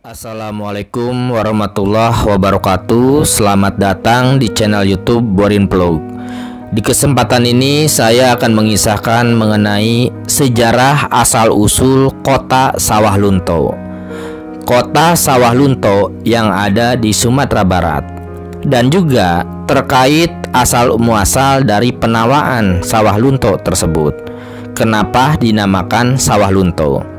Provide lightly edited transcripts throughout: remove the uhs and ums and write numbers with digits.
Assalamualaikum warahmatullahi wabarakatuh. Selamat datang di channel YouTube Borin Vlog. Di kesempatan ini saya akan mengisahkan mengenai sejarah asal-usul kota Sawah Lunto. Kota Sawah Lunto yang ada di Sumatera Barat, dan juga terkait asal-muasal dari penawaan Sawah Lunto tersebut. Kenapa dinamakan Sawah Lunto?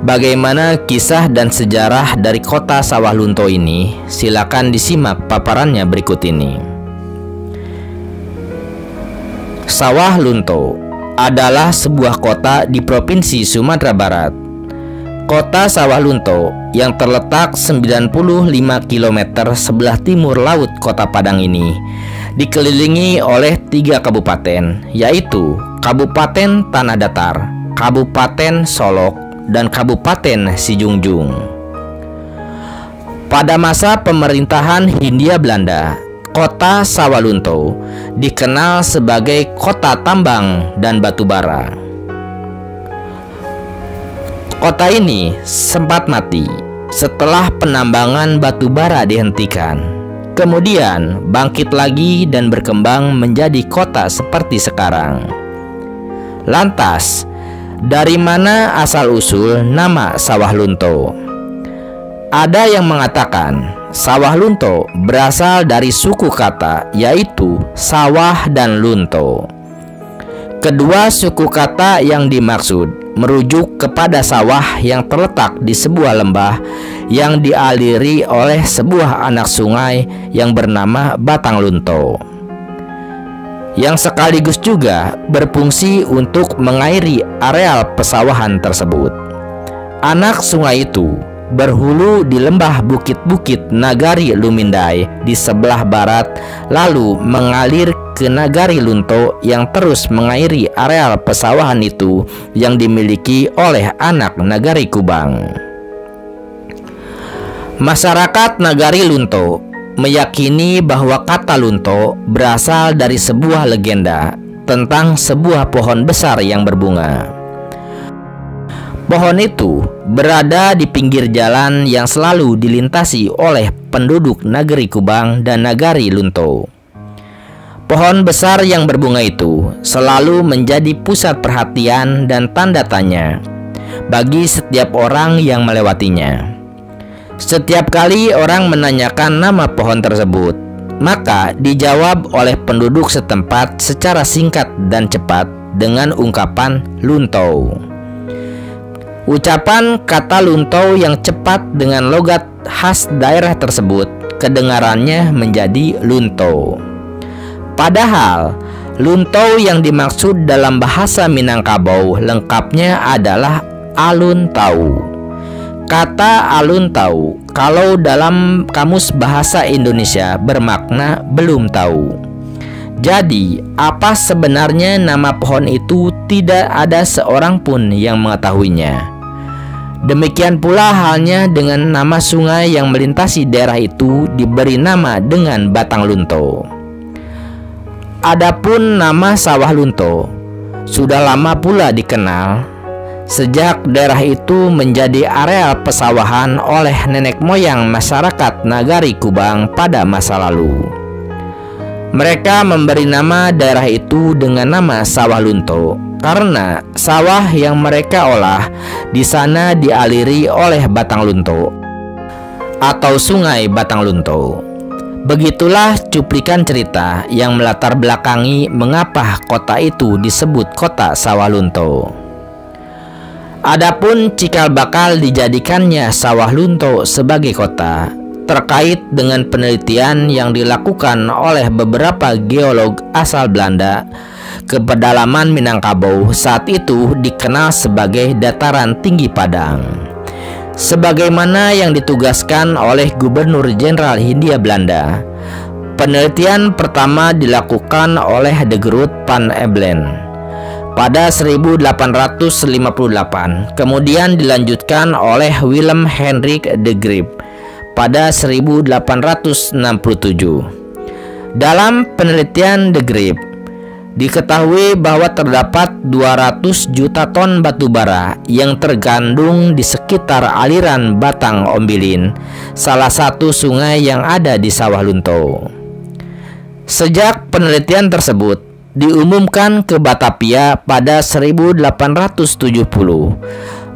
Bagaimana kisah dan sejarah dari kota Sawah Lunto ini? Silakan disimak paparannya berikut ini. Sawah Lunto adalah sebuah kota di Provinsi Sumatera Barat. Kota Sawah Lunto yang terletak 95 km sebelah timur laut Kota Padang ini dikelilingi oleh 3 kabupaten, yaitu Kabupaten Tanah Datar, Kabupaten Solok, dan Kabupaten Sijungjung. Pada masa pemerintahan Hindia Belanda, kota Sawah Lunto dikenal sebagai kota tambang dan batubara. Kota ini sempat mati setelah penambangan batubara dihentikan. Kemudian bangkit lagi dan berkembang menjadi kota seperti sekarang. Lantas, dari mana asal-usul nama Sawah Lunto? Ada yang mengatakan Sawah Lunto berasal dari suku kata, yaitu sawah dan lunto. Kedua suku kata yang dimaksud merujuk kepada sawah yang terletak di sebuah lembah yang dialiri oleh sebuah anak sungai yang bernama Batang Lunto, yang sekaligus juga berfungsi untuk mengairi areal pesawahan tersebut. Anak sungai itu berhulu di lembah bukit-bukit Nagari Lumindai di sebelah barat, lalu mengalir ke Nagari Lunto yang terus mengairi areal pesawahan itu yang dimiliki oleh anak Nagari Kubang. Masyarakat Nagari Lunto meyakini bahwa kata Lunto berasal dari sebuah legenda tentang sebuah pohon besar yang berbunga. Pohon itu berada di pinggir jalan yang selalu dilintasi oleh penduduk Nagari Kubang dan Nagari Lunto. Pohon besar yang berbunga itu selalu menjadi pusat perhatian dan tanda tanya bagi setiap orang yang melewatinya. Setiap kali orang menanyakan nama pohon tersebut, maka dijawab oleh penduduk setempat secara singkat dan cepat dengan ungkapan Lunto. Ucapan kata Lunto yang cepat dengan logat khas daerah tersebut kedengarannya menjadi Lunto. Padahal Lunto yang dimaksud dalam bahasa Minangkabau lengkapnya adalah alun tau. Kata alun tau kalau dalam kamus bahasa Indonesia bermakna belum tahu. Jadi, apa sebenarnya nama pohon itu tidak ada seorang pun yang mengetahuinya. Demikian pula halnya dengan nama sungai yang melintasi daerah itu diberi nama dengan Batang Lunto. Adapun nama Sawah Lunto sudah lama pula dikenal sejak daerah itu menjadi areal pesawahan oleh nenek moyang masyarakat Nagari Kubang pada masa lalu. Mereka memberi nama daerah itu dengan nama Sawah Lunto karena sawah yang mereka olah di sana dialiri oleh Batang Lunto atau Sungai Batang Lunto. Begitulah cuplikan cerita yang melatar belakangi mengapa kota itu disebut kota Sawah Lunto. Adapun cikal bakal dijadikannya Sawah Lunto sebagai kota terkait dengan penelitian yang dilakukan oleh beberapa geolog asal Belanda ke pedalaman Minangkabau saat itu dikenal sebagai Dataran Tinggi Padang, sebagaimana yang ditugaskan oleh Gubernur Jenderal Hindia Belanda. Penelitian pertama dilakukan oleh De Groot van Ebelen pada 1858, kemudian dilanjutkan oleh Willem Hendrik de Greep pada 1867. Dalam penelitian de Greep Diketahui bahwa terdapat 200 juta ton batu bara yang tergandung di sekitar aliran Batang Ombilin, salah satu sungai yang ada di Sawah Lunto. Sejak penelitian tersebut diumumkan ke Batavia pada 1870,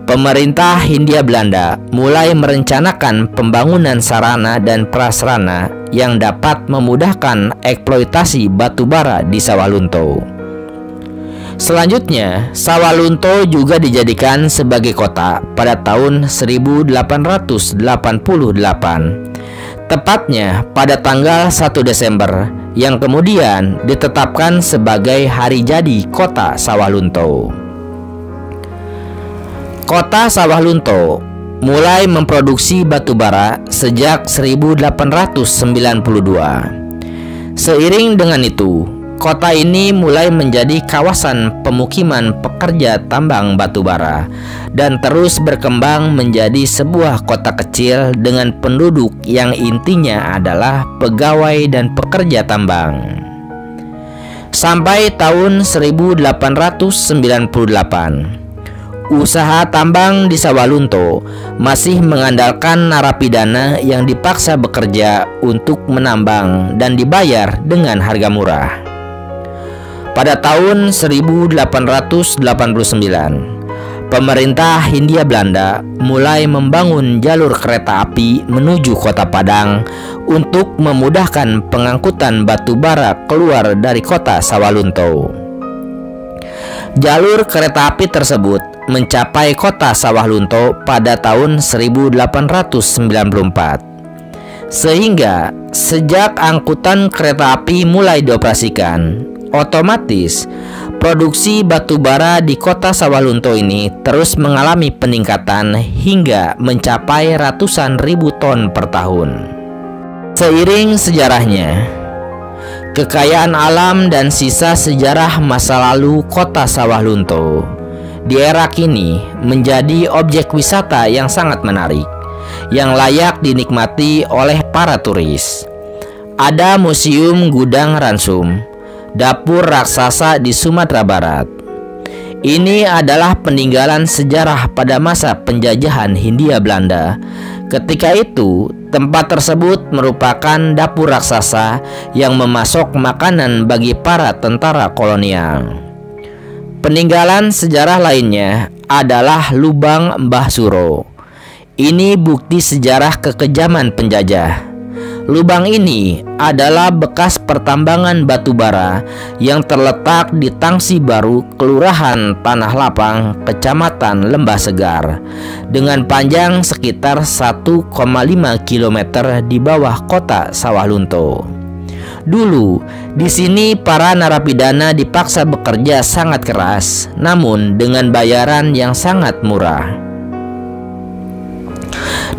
pemerintah Hindia Belanda mulai merencanakan pembangunan sarana dan prasarana yang dapat memudahkan eksploitasi batu bara di Sawah Lunto. Selanjutnya, Sawah Lunto juga dijadikan sebagai kota pada tahun 1888, tepatnya pada tanggal 1 Desember, yang kemudian ditetapkan sebagai hari jadi kota Sawah Lunto. Kota Sawah Lunto mulai memproduksi batu bara sejak 1892. Seiring dengan itu, kota ini mulai menjadi kawasan pemukiman pekerja tambang batu bara dan terus berkembang menjadi sebuah kota kecil dengan penduduk yang intinya adalah pegawai dan pekerja tambang. Sampai tahun 1898, usaha tambang di Sawah Lunto masih mengandalkan narapidana yang dipaksa bekerja untuk menambang dan dibayar dengan harga murah. Pada tahun 1889, pemerintah Hindia Belanda mulai membangun jalur kereta api menuju Kota Padang untuk memudahkan pengangkutan batu bara keluar dari kota Sawah Lunto. Jalur kereta api tersebut mencapai kota Sawah Lunto pada tahun 1894. Sehingga sejak angkutan kereta api mulai dioperasikan, otomatis produksi batu bara di kota Sawah Lunto ini terus mengalami peningkatan hingga mencapai ratusan ribu ton per tahun. Seiring sejarahnya, kekayaan alam dan sisa sejarah masa lalu kota Sawah Lunto di era kini menjadi objek wisata yang sangat menarik, yang layak dinikmati oleh para turis. Ada Museum Gudang Ransum, dapur raksasa di Sumatera Barat. Ini adalah peninggalan sejarah pada masa penjajahan Hindia Belanda. Ketika itu, tempat tersebut merupakan dapur raksasa yang memasok makanan bagi para tentara kolonial. Peninggalan sejarah lainnya adalah Lubang Mbah Suro. Ini bukti sejarah kekejaman penjajah. Lubang ini adalah bekas pertambangan batu bara yang terletak di Tangsi Baru, Kelurahan Tanah Lapang, Kecamatan Lembah Segar, dengan panjang sekitar 1,5 km di bawah kota Sawah Lunto. Dulu, di sini para narapidana dipaksa bekerja sangat keras, namun dengan bayaran yang sangat murah.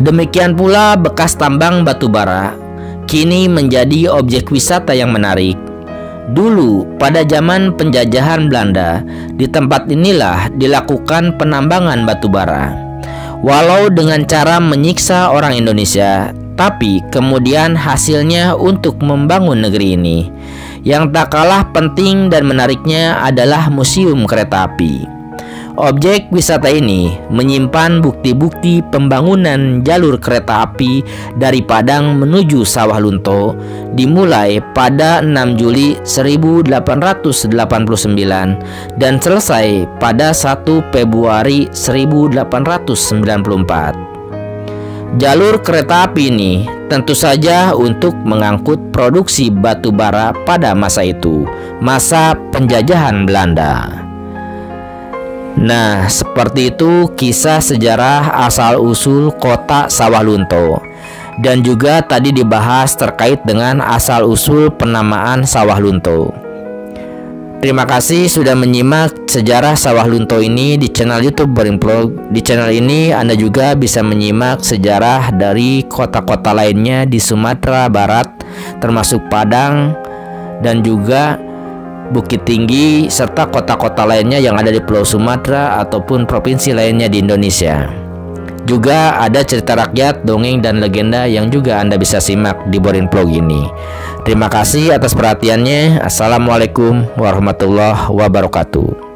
Demikian pula bekas tambang batu bara kini menjadi objek wisata yang menarik. Dulu, pada zaman penjajahan Belanda, di tempat inilah dilakukan penambangan batu bara. Walau dengan cara menyiksa orang Indonesia, tapi kemudian hasilnya untuk membangun negeri ini. Yang tak kalah penting dan menariknya adalah Museum Kereta Api. Objek wisata ini menyimpan bukti-bukti pembangunan jalur kereta api dari Padang menuju Sawah Lunto dimulai pada 6 Juli 1889 dan selesai pada 1 Februari 1894. Jalur kereta api ini tentu saja untuk mengangkut produksi batu bara pada masa itu, masa penjajahan Belanda. Nah, seperti itu kisah sejarah asal-usul kota Sawah Lunto. Dan juga tadi dibahas terkait dengan asal-usul penamaan Sawah Lunto. Terima kasih sudah menyimak sejarah Sawah Lunto ini di channel YouTube Boring Vlog. Di channel ini Anda juga bisa menyimak sejarah dari kota-kota lainnya di Sumatera Barat, termasuk Padang dan juga Bukit Tinggi, serta kota-kota lainnya yang ada di Pulau Sumatera ataupun provinsi lainnya di Indonesia. Juga ada cerita rakyat, dongeng, dan legenda yang juga Anda bisa simak di Borin Vlog ini. Terima kasih atas perhatiannya. Assalamualaikum warahmatullahi wabarakatuh.